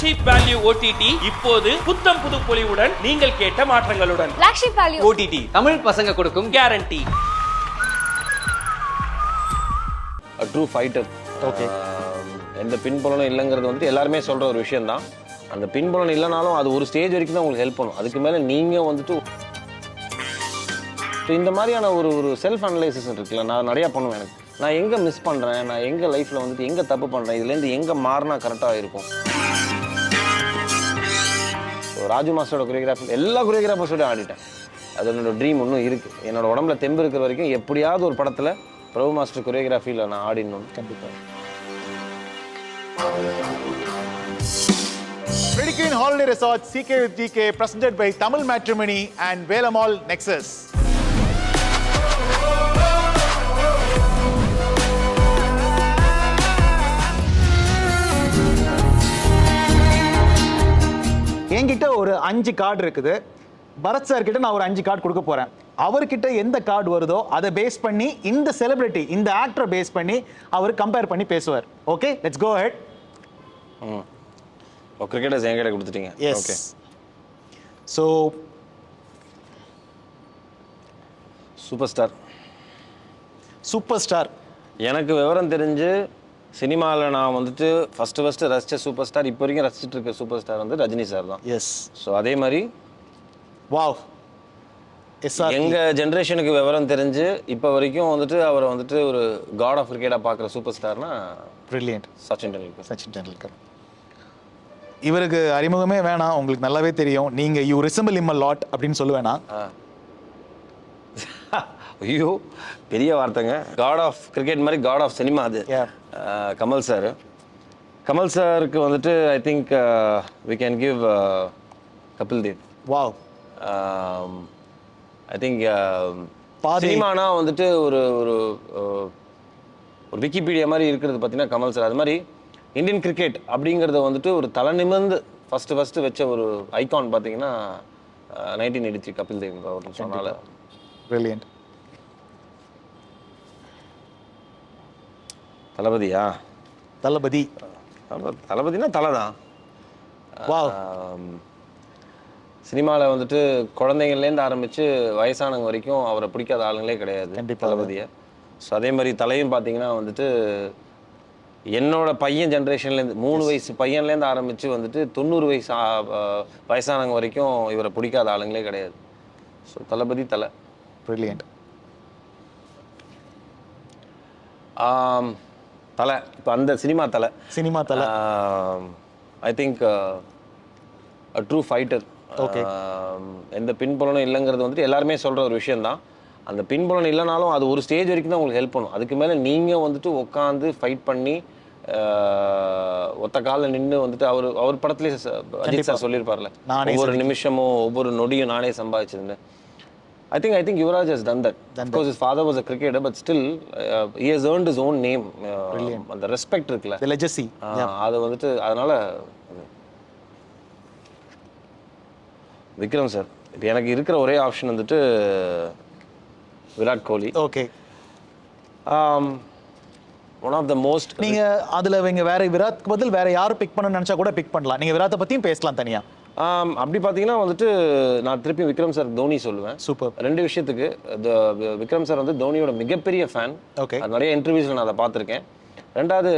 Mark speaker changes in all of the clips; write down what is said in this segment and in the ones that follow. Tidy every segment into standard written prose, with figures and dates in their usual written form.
Speaker 1: Flagship Value OTT இப்போது புத்தம் புது பொலிவுடன் நீங்கள் கேட்ட மாற்றங்களுடன்.
Speaker 2: Flagship Value
Speaker 1: OTT தமிழ் பசங்க கொடுக்கும் guarantee.
Speaker 3: A true fighter.
Speaker 4: Okay.
Speaker 3: எந்த பின்புலனும் இல்லைங்கிறது வந்து எல்லாருமே சொல்ற ஒரு விஷயம் தான். அந்த பின்புலன் இல்லைனாலும் அது ஒரு ஸ்டேஜ் வரைக்கும் தான் உங்களுக்கு ஹெல்ப் பண்ணும். அதுக்கு மேலே நீங்கள் வந்துட்டு இந்த மாதிரியான ஒரு செல்ஃப் அனலைசிஸ் இருக்குல்ல, நான் நிறையா பண்ணுவேன். எனக்கு நான் எங்கே மிஸ் பண்ணுறேன், நான் எங்கள் லைஃப்பில் வந்துட்டு எங்கே தப்பு பண்ணுறேன், இதுலேருந்து எங்கே மாறினா கரெக்டாக இருக்கும். ராஜு மாஸ்டரோட கொரியோகிராஃபி எல்லா கொரியோகிராஃபர்ஸோட ஆடிட்டேன். அது என்னோட ட்ரீம் இன்னும் இருக்குது. என்னோட உடம்புல தெம்பு இருக்கிற வரைக்கும் எப்படியாவது ஒரு படத்தில் பிரபு மாஸ்டர் கொரியோகிராஃபியில் நான் ஆடிடணும். கண்டிப்பாக.
Speaker 4: Medicaid Holiday Resort CK with DK presented by Tamil Matrimony and Velamall Nexus. என்கிட்ட ஒரு 5 கார்டு இருக்குது. பரத் சார் கிட்ட நான் ஒரு 5 கார்டு கொடுக்க போறேன். அவர்கிட்ட எந்த கார்டு வருதோ அதை பேஸ் பண்ணி இந்த செலிபிரிட்டி, இந்த ஆக்டரை பேஸ் பண்ணி அவர் கம்பேர் பண்ணி பேசுவார். Okay, let's go ahead.
Speaker 3: Cricketers என்கிட்ட கொடுத்துட்டீங்க.
Speaker 4: Okay. So
Speaker 3: super star.
Speaker 4: Super star
Speaker 3: எனக்கு விவரம் தெரிஞ்சு சினிமாவில் நான் வந்துட்டு ஃபஸ்ட்டு ரசித்த சூப்பர் ஸ்டார், இப்போ வரைக்கும் ரசிச்சுட்டு இருக்க சூப்பர் ஸ்டார் வந்து ரஜினி சார் தான்.
Speaker 4: எஸ்.
Speaker 3: ஸோ அதே மாதிரி
Speaker 4: வாவ்,
Speaker 3: எங்கள் ஜென்ரேஷனுக்கு விவரம் தெரிஞ்சு இப்போ வரைக்கும் வந்துட்டு அவரை வந்துட்டு ஒரு காட் ஆஃப் கிரிக்கெட்டாக பார்க்குற சூப்பர் ஸ்டார்னா
Speaker 4: பிரில்லியன்ட்
Speaker 3: சச்சின் டெண்டுல்கர்.
Speaker 4: சச்சின் டெண்டுல்கர். இவருக்கு அறிமுகமே வேணாம், உங்களுக்கு நல்லாவே தெரியும். நீங்கள் you resemble him a lot அப்படின்னு சொல்லுவேனா?
Speaker 3: ஐயோ, பெரிய வார்த்தைங்க. காட் ஆஃப் கிரிக்கெட் மாதிரி காட் ஆஃப் சினிமா அது கமல் சார். கமல் சாருக்கு வந்துட்டு I think we can give Kapil Dev.
Speaker 4: Wow.
Speaker 3: I think சினிமானா வந்துட்டு ஒரு ஒரு ஒரு விக்கிபீடியா மாதிரி இருக்கிறது பார்த்தீங்கன்னா கமல் சார். அது மாதிரி இந்தியன் கிரிக்கெட் அப்படிங்கிறத வந்துட்டு ஒரு தலை நிமிர்ந்து ஃபஸ்ட்டு வச்ச ஒரு ஐகான் பார்த்தீங்கன்னா 1983 கபில் தேவ் அவர் சொன்னால.
Speaker 4: பிரில்லியன்ட்.
Speaker 3: தளபதியா? தளபதினா தலை தான். சினிமாவில் வந்துட்டு குழந்தைங்கள்லேருந்து ஆரம்பித்து வயசானவங்க வரைக்கும் அவரை பிடிக்காத ஆளுங்களே கிடையாது தளபதியை. ஸோ அதே மாதிரி தலையும் பார்த்தீங்கன்னா வந்துட்டு என்னோட பையன் ஜென்ரேஷன்லேருந்து 3 வயசு பையன்லேருந்து ஆரம்பித்து வந்துட்டு 90 வயசு வயசானவங்க வரைக்கும் இவரை பிடிக்காத ஆளுங்களே கிடையாது. ஸோ தளபதி தலை.
Speaker 4: பிரில்லியன்ட்.
Speaker 3: தலை இப்போ அந்த சினிமா தலை I think a true fighter.
Speaker 4: Okay.
Speaker 3: எந்த பின்புலனும் இல்லைங்கிறது வந்துட்டு எல்லாருமே சொல்கிற ஒரு விஷயந்தான். அந்த பின்புலன் இல்லைனாலும் அது ஒரு ஸ்டேஜ் வரைக்கும் தான் உங்களுக்கு ஹெல்ப் பண்ணும். அதுக்கு மேலே நீங்கள் வந்துட்டு உட்காந்து ஃபைட் பண்ணி ஒத்த காலில் நின்று வந்துட்டு அவர் படத்துலேயே அஜித் சார் சொல்லியிருப்பார்ல, ஒவ்வொரு நிமிஷமும் ஒவ்வொரு நொடியும் நானே சம்பாதிச்சிருந்தேன். I think Yuvraj has done that. Of course, his father was a cricketer, but still, he has earned his own name. The respect இருக்குல்ல,
Speaker 4: the legacy.
Speaker 3: அது வந்துட்டு அதனால விக்ரம் சார். இப்போ எனக்கு இருக்கிற ஒரே ஆப்ஷன் வந்துட்டு Virat Kohli.
Speaker 4: Okay.
Speaker 3: One of the most.
Speaker 4: நீங்கள் அதில் வேற விராட்க்கு பதில் வேற யாரும் பிக் பண்ணணும்னு நினச்சா கூட பிக் பண்ணலாம். நீங்கள் விராட்டை பற்றியும் பேசலாம் தனியாக.
Speaker 3: அப்படி பார்த்தீங்கன்னா வந்துட்டு நான் திருப்பி விக்ரம் சார் தோனி சொல்லுவேன்.
Speaker 4: சூப்பர்.
Speaker 3: 2 விஷயத்துக்கு. விக்ரம் சார் வந்து தோனியோட மிகப்பெரிய ஃபேன்.
Speaker 4: ஓகே.
Speaker 3: நிறைய இன்டர்வியூஸில் நான் அதை பார்த்துருக்கேன். 2வது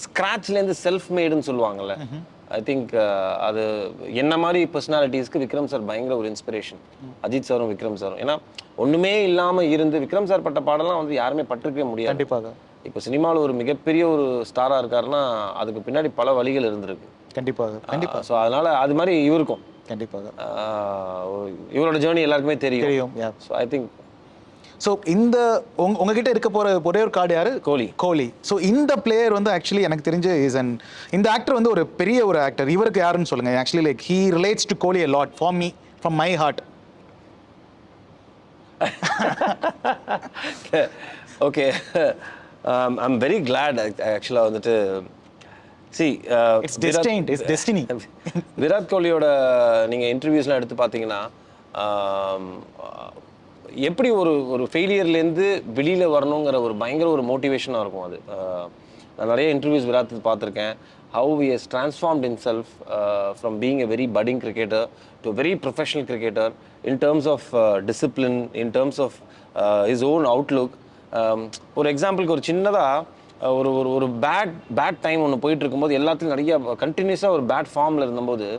Speaker 3: ஸ்க்ராட்ச்லேருந்து செல்ஃப் மேடுன்னு சொல்லுவாங்கல்ல, ஐ திங்க் அது என்ன மாதிரி பர்சனாலிட்டிஸ்க்கு விக்ரம் சார் பயங்கர ஒரு இன்ஸ்பிரேஷன். அஜித் சாரும் விக்ரம் சாரும். ஏன்னா ஒன்றுமே இல்லாமல் இருந்து விக்ரம் சார் பட்ட பாடலாம் வந்து யாருமே பட்டிருக்கவே முடியாது.
Speaker 4: கண்டிப்பாக.
Speaker 3: இப்போ சினிமாவில் ஒரு மிகப்பெரிய ஒரு ஸ்டாராக இருக்காருன்னா அதுக்கு பின்னாடி பல வழிகள் இருந்திருக்கு.
Speaker 4: கண்டிப்பாக.
Speaker 3: ஸோ அதனால அது மாதிரி இவருக்கும்
Speaker 4: கண்டிப்பாக
Speaker 3: இவரோட ஜேர்னி எல்லாருக்குமே தெரியும். ஸோ ஐ திங்க்
Speaker 4: ஸோ இந்த உங்ககிட்ட இருக்க போகிற ஒரே ஒரு கார்டு யாரு? கோலி. ஸோ இந்த பிளேயர் வந்து ஆக்சுவலி எனக்கு தெரிஞ்ச இந்த ஆக்டர் வந்து ஒரு பெரிய ஒரு ஆக்டர். இவருக்கு யாருன்னு சொல்லுங்க. Actually like he relates to Kohli a lot for me from my heart.
Speaker 3: Okay. I'm very glad actually வந்துட்டு
Speaker 4: it's destined, it's destiny.
Speaker 3: Virat கோலியோட நீங்கள் இன்டர்வியூஸ்லாம் எடுத்து பார்த்தீங்கன்னா எப்படி ஒரு ஃபெயிலியர்லேருந்து வெளியில் வரணுங்கிற ஒரு பயங்கர ஒரு மோட்டிவேஷனாக இருக்கும். அது நான் நிறைய இன்டர்வியூஸ் விராத் பார்த்துருக்கேன். How he has transformed himself from being a very budding cricketer to a very professional cricketer in terms of discipline, in terms of his own outlook. ஒரு எக்ஸாம்பிளுக்கு ஒரு சின்னதாக ஒரு ஒரு ஒரு பேட் டைம் ஒன்று போயிட்டு இருக்கும்போது எல்லாத்துலையும் நிறைய கண்டினியூஸாக ஒரு பேட் ஃபார்மில் இருந்தபோது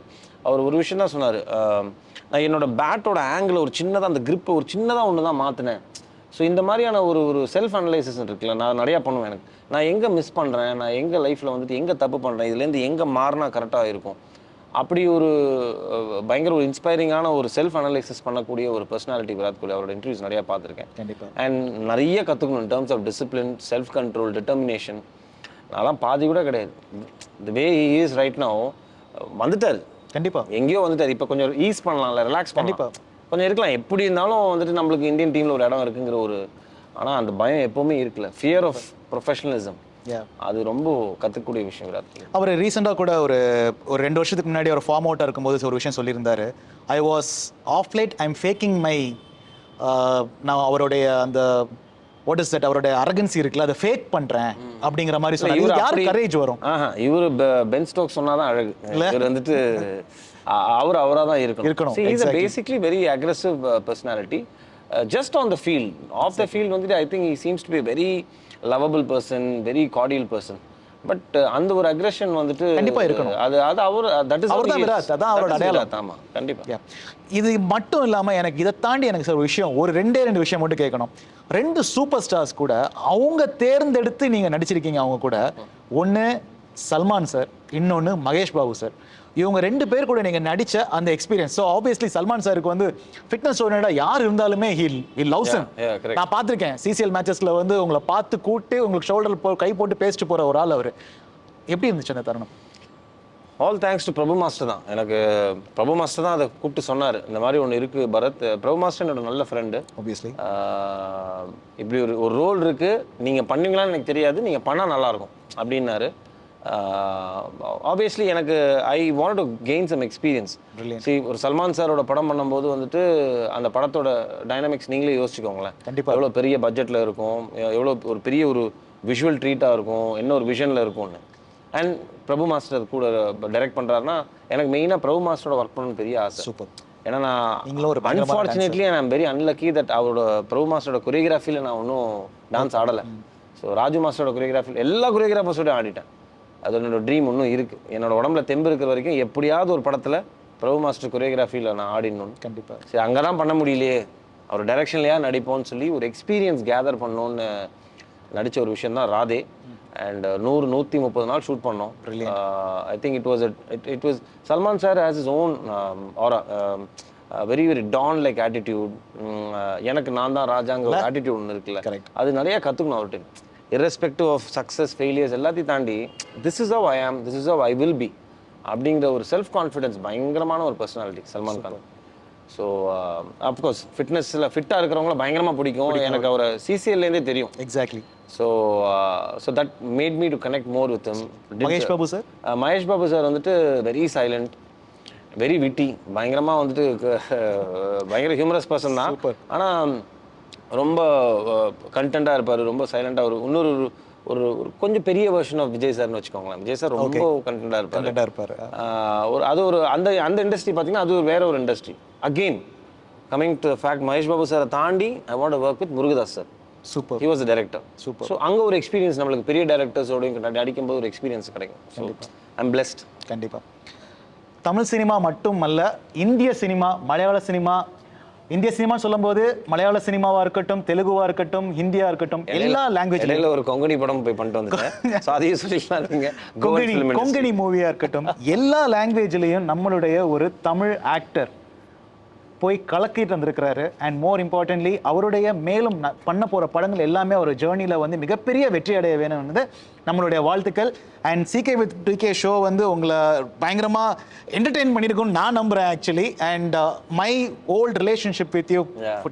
Speaker 3: அவர் ஒரு விஷயம் தான் சொன்னார். நான் என்னோட பேட்டோட ஆங்கிள் ஒரு சின்னதாக அந்த grip ஒரு சின்னதாக ஒன்று தான் மாற்றினேன். ஸோ இந்த மாதிரியான ஒரு ஒரு செல்ஃப் அனலைசிஸ் இருக்குல்ல, நான் நிறையா பண்ணுவேன். எனக்கு நான் எங்கே மிஸ் பண்ணுறேன், நான் எங்கே லைஃப்பில் வந்துட்டு எங்கே தப்பு பண்ணுறேன், இதுலேருந்து எங்கே மாறினா கரெக்டாக இருக்கும், அப்படி ஒரு பயங்கர ஒரு இன்ஸ்பைரிங்கான ஒரு செல்ஃப் அனலைசிஸ் பண்ணக்கூடிய ஒரு பர்சனாலிட்டி விராட் கோலி. அவரோட இன்டர்வியூஸ் நிறையா பார்த்துருக்கேன்.
Speaker 4: கண்டிப்பாக.
Speaker 3: அண்ட் நிறைய கற்றுக்கணும் in terms of discipline, self control, determination. நான்லாம் பாதி கூட கிடையாது. The way he is right now வந்துட்டார்.
Speaker 4: கண்டிப்பாக
Speaker 3: எங்கேயோ வந்துட்டார். இப்போ கொஞ்சம் ஈஸ் பண்ணலாம்ல, ரிலாக்ஸ்
Speaker 4: கண்டிப்பாக
Speaker 3: கொஞ்சம் இருக்கலாம். எப்படி இருந்தாலும் வந்துட்டு நம்மளுக்கு இந்தியன் டீமில் ஒரு இடம் இருக்குங்கிற ஒரு, ஆனால் அந்த பயம் எப்போவுமே இருக்குல்ல, ஃபியர் ஆஃப் ப்ரொஃபஷனலிசம். அது ரொம்ப கற்றுக்கூடிய விஷயம் விராட் கோலி.
Speaker 4: அவர் ரீசெண்டாக கூட ஒரு 2 வருஷத்துக்கு முன்னாடி ஒரு ஃபார்ம் அவுட்டாக இருக்கும்போது ஒரு விஷயம் சொல்லியிருந்தாரு. I was of late I am faking my, நான் அவருடைய அந்த வாட் இஸ் தட், அவருடைய அரகன்சி இருக்குல்ல, அதை ஃபேக் பண்ணுறேன் அப்படிங்கிற மாதிரி சொன்னார். இவர் யாரு கரேஜ் வரும்?
Speaker 3: இவர் பென் ஸ்டோக்ஸ் சொன்னாதான் அழகு. இவர் வந்துட்டு அவராக தான் இருக்கணும். See, he's a basically very aggressive personality. Just on the field, off the field வந்துட்டு I think he seems to be a very lovable person, very cordial person. But அந்த ஒரு அக்ரெஷன் வந்துட்டு
Speaker 4: கண்டிப்பா இருக்கணும்.
Speaker 3: அது அவர் தட் இஸ்
Speaker 4: அவர்தான் விராட், அதான் அவரோட அடையாளம்.
Speaker 3: ஆமா கண்டிப்பா.
Speaker 4: இது மட்டும் இல்லாம எனக்கு இதை தாண்டி எனக்கு ஒரு விஷயம், ஒரு 2 விஷயம் மட்டும் கேட்கணும். 2 சூப்பர் ஸ்டார்ஸ் கூட அவங்க தேர்ந்தெடுத்து நீங்க நடிச்சிருக்கீங்க. அவங்க கூட ஒன்னு சல்மான் சார், இன்னொன்னு மகேஷ் பாபு சார். இவங்க 2 பேர் கூட நீங்க நடிச்ச அந்த எக்ஸ்பீரியன்ஸ். ஸோ ஆப்வியஸ்லி சல்மான் சாருக்கு வந்து ஃபிட்னஸ் ஓரியண்டா யார் இருந்தாலுமே ஹி லவ்ஸ் ஹிம். நான் பார்த்துருக்கேன் சிசிஎல் மேட்சஸ்ல வந்து உங்களை பார்த்து கூட்டு உங்களுக்கு ஷோல்டர் கை போட்டு பேசிட்டு போற ஒரு ஆள் அவர். எப்படி இருந்துச்சு அந்த தருணம்?
Speaker 3: All thanks to Prabhu master தான். எனக்கு பிரபு மாஸ்டர் தான் அதை கூப்பிட்டு சொன்னார், இந்த மாதிரி ஒன்று இருக்குது பரத். பிரபு மாஸ்டர் என்னோட நல்ல ஃப்ரெண்டு.
Speaker 4: ஆப்வியஸ்லி
Speaker 3: இப்படி ஒரு ரோல் இருக்குது, நீங்கள் பண்ணுவீங்களான்னு எனக்கு தெரியாது, நீங்கள் பண்ணால் நல்லாயிருக்கும் அப்படின்னாரு. ஆப்வியஸ்லி எனக்கு I want to gain some experience. ஒரு சல்மான் சாரோட படம் பண்ணும்போது வந்துட்டு அந்த படத்தோட டைனாமிக்ஸ் நீங்களே யோசிச்சுக்கோங்களேன்.
Speaker 4: கண்டிப்பாக
Speaker 3: எவ்வளோ பெரிய பட்ஜெட்டில் இருக்கும், எவ்வளோ ஒரு பெரிய ஒரு விஷுவல் ட்ரீட்டாக இருக்கும், என்ன ஒரு விஷனில் இருக்கும்னு. அண்ட் பிரபு மாஸ்டர் கூட டைரக்ட் பண்ணுறாருன்னா எனக்கு மெயினாக பிரபு மாஸ்டரோட ஒர்க் பண்ணணும்னு பெரிய ஆசை.
Speaker 4: சூப்பர்.
Speaker 3: ஏன்னா நான் unfortunately I am very unlucky that அவரோட பிரபு மாஸ்டரோட கொரியோகிராஃபியில் நான் ஒன்றும் டான்ஸ் ஆடலை. ஸோ ராஜு மாஸ்டரோட கொரியோகிராஃபியில் எல்லா கொரியோகிராஃபர்ஸோட ஆடிட்டேன். அது என்னோட ட்ரீம் ஒன்றும் இருக்குது. என்னோட உடம்புல தெம்பு இருக்கிற வரைக்கும் எப்படியாவது ஒரு படத்தில் பிரபு மாஸ்டர் கொரியோகிராஃபியில் நான் ஆடிடணும்.
Speaker 4: கண்டிப்பாக.
Speaker 3: சரி அங்கே தான் பண்ண முடியலையே, அவர் டைரக்ஷன்லையா நடிப்போம்னு சொல்லி ஒரு எக்ஸ்பீரியன்ஸ் கேதர் பண்ணணுன்னு நடித்த ஒரு விஷயம் தான் ராதே. அண்ட் 130 நாள் ஷூட் பண்ணோம். I think it was Salman sir has his own aura, very very don like attitude. எனக்கு நான் தான் ராஜாங்க ஒரு ஆட்டிடியூட் ஒன்று இருக்குல்ல, அது நிறையா கற்றுக்கணும் அவர்கிட்ட. irrespective of success, failures எல்லாத்தையும் தாண்டி this is how I am, this is how I will be அப்படிங்கிற ஒரு செல்ஃப் கான்ஃபிடன்ஸ் பயங்கரமான ஒரு personality Salman Khan. So of course ஃபிட்னஸில் ஃபிட்டாக இருக்கிறவங்கள பயங்கரமாக பிடிக்கும். எனக்கு அவரை சிசிஎல்லேருந்தே தெரியும்.
Speaker 4: Exactly.
Speaker 3: So that made me to connect more with him.
Speaker 4: Mahesh Babu sir?
Speaker 3: Mahesh Babu sir வந்துட்டு வெரி சைலண்ட், வெரி விட்டி, பயங்கரமாக வந்துட்டு பயங்கர ஹியூமரஸ் பர்சன் தான். ஆனால் ரொம்ப கண்டென்ட்டாக இருப்பார், ரொம்ப சைலண்டாக. இன்னொரு ஒரு கொஞ்சம் பெரிய வெர்ஷன் ஆஃப் விஜய் சார்னு வச்சுக்கோங்களேன். விஜய் சார் ரொம்ப கண்டென்ட்டாக இருப்பார். அந்த இண்டஸ்ட்ரி பார்த்தீங்கன்னா அது வேற ஒரு industry. Again coming to fact, Mahesh Babu சாரை தாண்டி ஐ want to work with Murugadoss sir.
Speaker 4: Super.
Speaker 3: He was the director. Super. So அங்கே ஒரு எக்ஸ்பீரியன்ஸ் நம்மளுக்கு பெரிய டைரக்டர்ஸோடையும் அடிக்கும்போது ஒரு எக்ஸ்பீரியன்ஸ் கிடைக்கும். So I am blessed.
Speaker 4: கண்டிப்பாக. தமிழ் சினிமா மட்டும் அல்ல, இந்திய சினிமா, மலையாள சினிமா. இந்திய சினிமா சொல்லும்போது மலையாள சினிமாவா இருக்கட்டும், தெலுங்குவா இருக்கட்டும், ஹிந்தியா இருக்கட்டும், எல்லா லாங்குவேஜ்ல ஒரு
Speaker 3: கொங்கணி படம் போய் பண்ணிட்டு வந்துட்டேன்.
Speaker 4: கொங்கணி மூவியா இருக்கட்டும், எல்லா லாங்குவேஜ்லயும் நம்மளுடைய ஒரு தமிழ் ஆக்டர் போய் கலக்கிட்டு வந்திருக்கிறாரு. அண்ட் மோர் இம்பார்ட்டன்ட்லி அவருடைய மேலும் பண்ண போகிற படங்கள் எல்லாமே ஒரு ஜேர்னியில் வந்து மிகப்பெரிய வெற்றி அடைய வேணும்னு நம்மளுடைய வாழ்த்துக்கள். அண்ட் சிகே வித் டிகே ஷோ வந்து உங்களை பயங்கரமாக என்டர்டெயின் பண்ணியிருக்கும்னு நான் நம்புகிறேன் actually. And my old relationship with you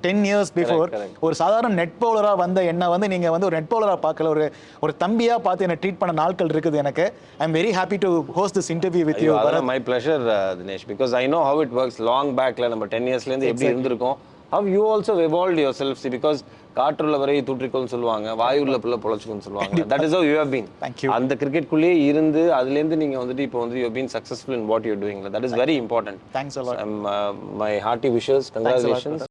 Speaker 4: 10 years before. ஒரு சாதாரண நெட் பவுலராக வந்த என்னை வந்து நீங்கள் வந்து ஒரு நெட் பவுலராக பார்க்கல, ஒரு தம்பியாக பார்த்து என்னை ட்ரீட் பண்ண நாட்கள் இருக்குது எனக்கு. I am very happy to host this interview with you.
Speaker 3: My pleasure Dinesh, because I know how it works. Long பேக்கில் நம்ம 10 yearsலேருந்து எப்படி இருந்திருக்கோம். How you also evolved yourself, see, because காற்றுள்ள வரை தூற்றிக்கோன்னு சொல்லுவாங்க, வாயுள்ள பிள்ளை பொழைச்சுக்கோன்னு சொல்லுவாங்க. That is how you have been.
Speaker 4: Thank you.
Speaker 3: அந்த கிரிக்கெட்குள்ளேயே இருந்து அதுலேருந்து நீங்கள் வந்துட்டு இப்போ வந்து you been successful in what you doing. That is very important.
Speaker 4: Thanks a lot.
Speaker 3: My hearty wishes, congratulations.